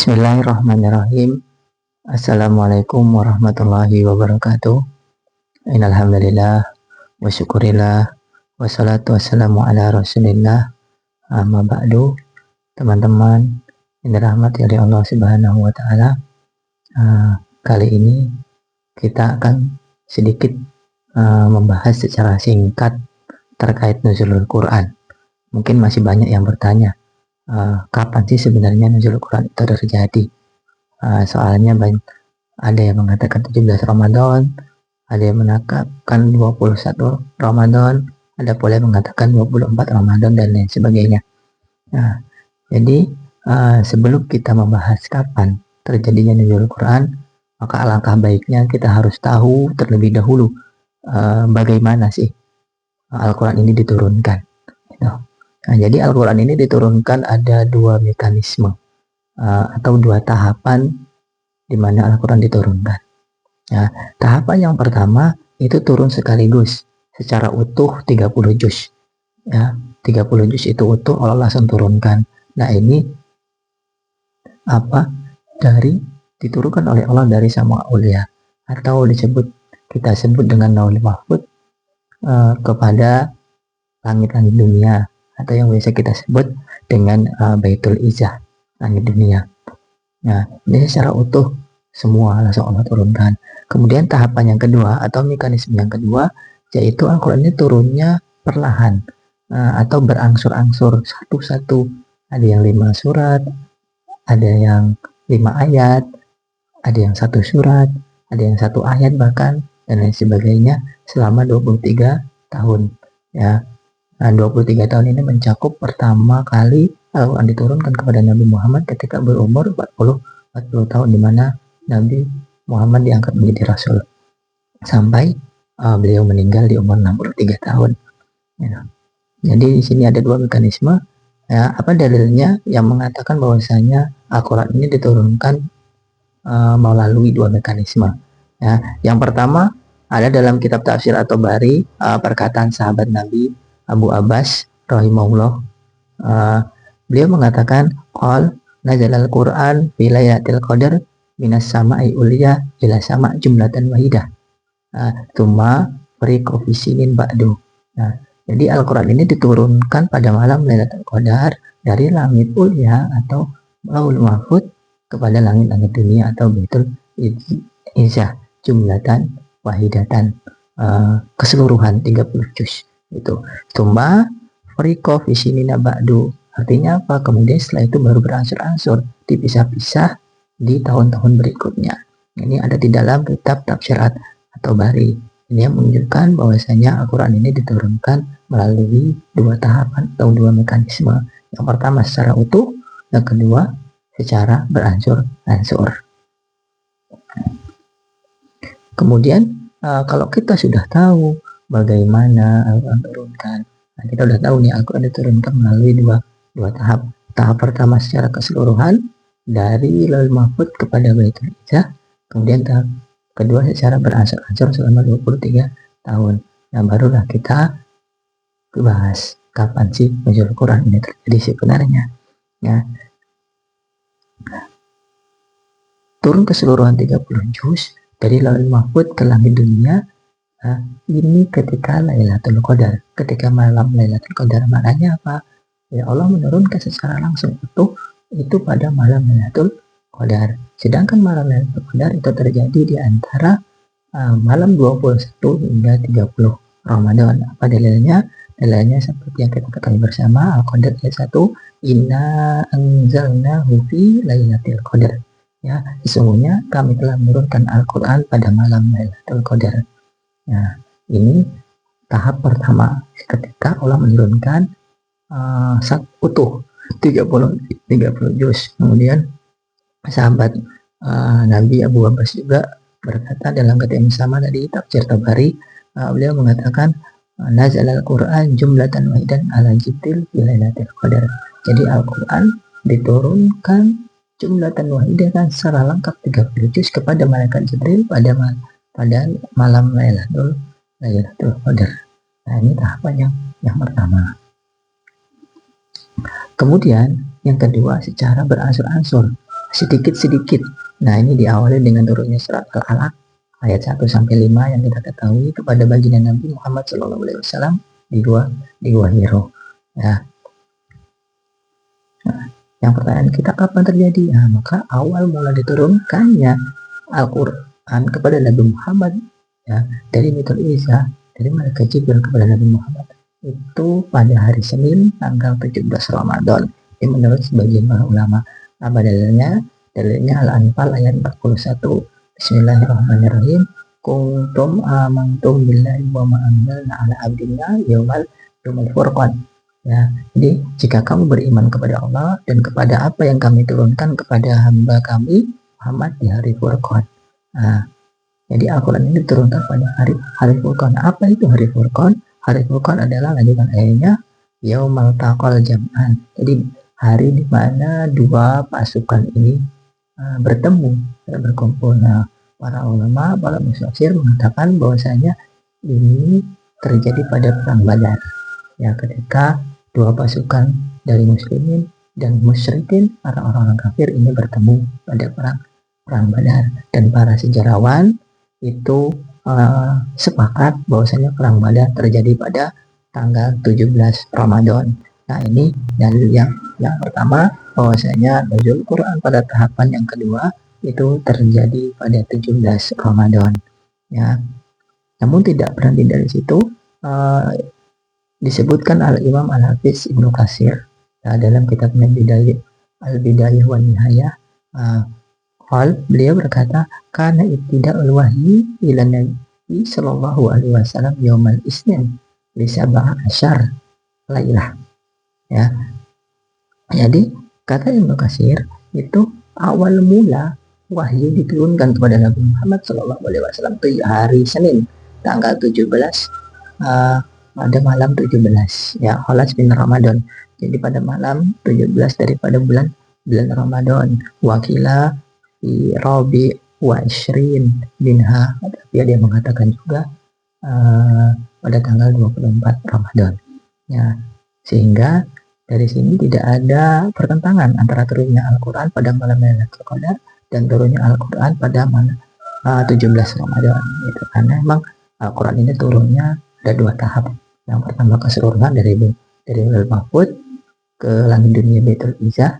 Bismillahirrahmanirrahim. Assalamualaikum warahmatullahi wabarakatuh. Innalhamdulillah wa syukurillah wassalatu wassalamu ala rasulillah. Amma ba'du. Teman-teman yang dirahmati oleh Allah Subhanahu wa taala, kali ini kita akan sedikit membahas secara singkat terkait nuzulul Quran. Mungkin masih banyak yang bertanya, kapan sih sebenarnya nuzulul Quran itu terjadi? Soalnya ada yang mengatakan 17 Ramadan, ada yang mengatakan 21 Ramadan, ada pula yang mengatakan 24 Ramadan dan lain sebagainya. Nah, jadi sebelum kita membahas kapan terjadinya nuzulul Quran, maka alangkah baiknya kita harus tahu terlebih dahulu bagaimana sih Al-Quran ini diturunkan. Nah, jadi Al-Quran ini diturunkan ada dua mekanisme atau dua tahapan di mana Al-Quran diturunkan. Nah, tahapan yang pertama itu turun sekaligus secara utuh 30 juz. Ya, 30 juz itu utuh Allah langsung turunkan. Nah, ini diturunkan oleh Allah dari Sama Ulia, atau kita sebut dengan Lauhul Mahfuz kepada langit-langit dunia, atau yang biasa kita sebut dengan Baitul Izzah, langit dunia. Nah, ini secara utuh semua langsung Allah turunkan. Kemudian tahapan yang kedua atau mekanisme yang kedua, yaitu Al-Quran ini turunnya perlahan atau berangsur-angsur satu-satu. Ada yang 5 surat, ada yang 5 ayat, ada yang 1 surat, ada yang 1 ayat bahkan, dan lain sebagainya selama 23 tahun. Ya, 23 tahun ini mencakup pertama kali Al-Quran diturunkan kepada Nabi Muhammad ketika berumur 40 tahun, di mana Nabi Muhammad diangkat menjadi Rasul sampai beliau meninggal di umur 63 tahun. Ya. Jadi di sini ada dua mekanisme. Ya, apa dalilnya yang mengatakan bahwasanya Al-Quran ini diturunkan melalui dua mekanisme? Ya, yang pertama ada dalam kitab tafsir atau bari perkataan sahabat Nabi Abu Abbas rahimahullah. Beliau mengatakan, qal nazalal Quran fi lailatul qadar minas sama'i ulya ila sama' jumlatan wahidah. Tsumma fariqa fi sinin ba'du. Nah, jadi Al-Quran ini diturunkan pada malam Lailatul Qadar dari langit ulya atau Lauhul Mahfuz kepada langit-langit dunia atau Baitul Izzah jumlatan wahidatan, keseluruhan 30 juz itu. Tsumma fariqa fi sinina ba'du. Artinya apa? Kemudian setelah itu baru berangsur-angsur dipisah-pisah di tahun-tahun berikutnya. Ini ada di dalam kitab tafsirat atau bari. Ini yang menunjukkan bahwasanya Al-Quran ini diturunkan melalui dua tahapan atau dua mekanisme. Yang pertama secara utuh, yang kedua secara berangsur-angsur. Kemudian kalau kita sudah tahu bagaimana Al-Quran diturunkan, nah kita sudah tahu nih Al-Quran diturunkan melalui dua tahap. Tahap pertama secara keseluruhan dari Lauhul Mahfuz kepada Baitul Izzah, kemudian tahap kedua secara berangsur-angsur selama 23 tahun. Nah, barulah kita bahas kapan sih nuzul Quran ini terjadi sebenarnya. Ya. Turun keseluruhan 30 juz dari Lauhul Mahfuz ke langit dunia. Nah, ini ketika Lailatul Qadar, ketika malam Lailatul Qadar. Maknanya apa? Ya, Allah menurunkan secara langsung itu pada malam Lailatul Qadar. Sedangkan malam Lailatul Qadar itu terjadi di antara malam 21 hingga 30 Ramadan. Apa dalilnya? Dalilnya seperti yang kita ketahui bersama, Al-Qadar ayat 1, inna anzalnahu fi lailatul qadar. Ya, sesungguhnya kami telah menurunkan Al-Quran pada malam Lailatul Qadar. Nah, ini tahap pertama ketika Allah menurunkan utuh 30 juz. Kemudian sahabat Nabi Abu Abbas juga berkata dalam kata yang sama dari tafsir Tabari, beliau mengatakan nazalal Quran jumlatan wahidan ala Jibril fi lailatul qadar. Jadi Al-Quran diturunkan jumlatan wahidatan secara lengkap 30 juz kepada malaikat Jibril pada malam Lailatul Qadar. Nah, ini tahapan yang pertama. Kemudian yang kedua secara berangsur-angsur. sedikit-sedikit. Nah, ini diawali dengan turunnya surat Al-Alaq ayat 1-5 yang kita ketahui kepada baginda Nabi Muhammad SAW di Gua Hiro. Ya. Nah, yang pertanyaan kita kapan terjadi? Nah, maka awal mula diturunkannya Al-Quran kepada Nabi Muhammad ya, dari Baitul Izzah, dari malaikat Jibril kepada Nabi Muhammad itu pada hari Senin tanggal 17 Ramadan. Ini menurut sebagian para ulama. Apa dalilnya? Dalilnya Al-Anfal ayat 41. Bismillahirrahmanirrahim. Kuntum amantum billahi wa ma anzalna ala abdina yaumal furqan. Ya, jadi jika kamu beriman kepada Allah dan kepada apa yang kami turunkan kepada hamba kami Muhammad di hari Furqan. Nah, jadi Al-Quran ini diturunkan pada hari Furqan. Apa itu hari Furqan? Hari Furqan adalah lanjutan ayatnya Yaumal Taqal Jam'an. Jadi hari di mana dua pasukan ini bertemu, berkumpul. Nah, para ulama, para mufasir mengatakan bahwasanya ini terjadi pada perang Badar. Ya, ketika dua pasukan dari muslimin dan musyrikin, para orang-orang kafir ini bertemu pada perang Badar, dan para sejarawan itu sepakat bahwasanya perang Badar terjadi pada tanggal 17 Ramadan. Nah, ini dalil yang pertama bahwasanya nuzul Quran pada tahapan yang kedua itu terjadi pada 17 Ramadan. Ya. Namun tidak berhenti dari situ. Disebutkan Al-Imam Al-Hafiz Ibnu Katsir dalam kitabnya Al-Bidayah wa Nihayah. Beliau berkata, karena ibtida'ul wahyi ila Nabi sallallahu alaihi wasallam yaumal Isnin li 17 lailah. Ya. Jadi kata Ibnu Katsir itu awal mula wahyu diturunkan kepada Nabi Muhammad sallallahu alaihi wasallam itu hari Senin tanggal 17 pada malam 17 ya, Khalas bin Ramadan. Jadi pada malam 17 daripada bulan Ramadan. Wakila di Rabi wa Ishrin minha, tapi ada yang mengatakan juga pada tanggal 24 Ramadan ya, sehingga dari sini tidak ada pertentangan antara turunnya Al-Quran pada malam Lailatul Qadar dan turunnya Al-Quran pada malam 17 Ramadan itu, karena memang Al-Quran ini turunnya ada dua tahap. Yang pertama keseluruhan dari Lauhul Mahfuz ke langit dunia Baitul Izzah.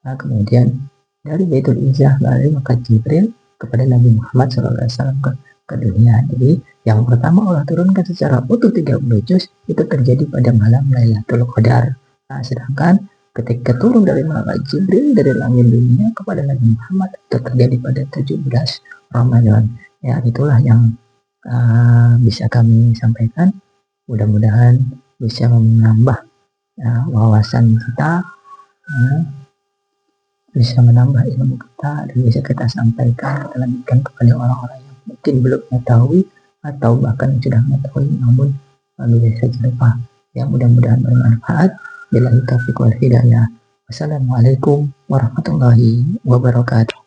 Nah, kemudian dari Baitul Izzah melalui malaikat Jibril kepada Nabi Muhammad SAW ke dunia. Jadi yang pertama Allah turunkan secara utuh 30 juz itu terjadi pada malam Lailatul Qadar. Nah, sedangkan ketika turun dari malaikat Jibril dari langit dunia kepada Nabi Muhammad itu terjadi pada 17 Ramadan. Ya, itulah yang bisa kami sampaikan. Mudah-mudahan bisa menambah wawasan kita, bisa menambah ilmu kita, dan bisa kita sampaikan, kita lanjutkan kepada orang-orang yang mungkin belum mengetahui atau bahkan sudah mengetahui namun bisa saja lupa. Ya, mudah-mudahan bermanfaat. Billahi taufiq wal hidayah. Wassalamualaikum warahmatullahi wabarakatuh.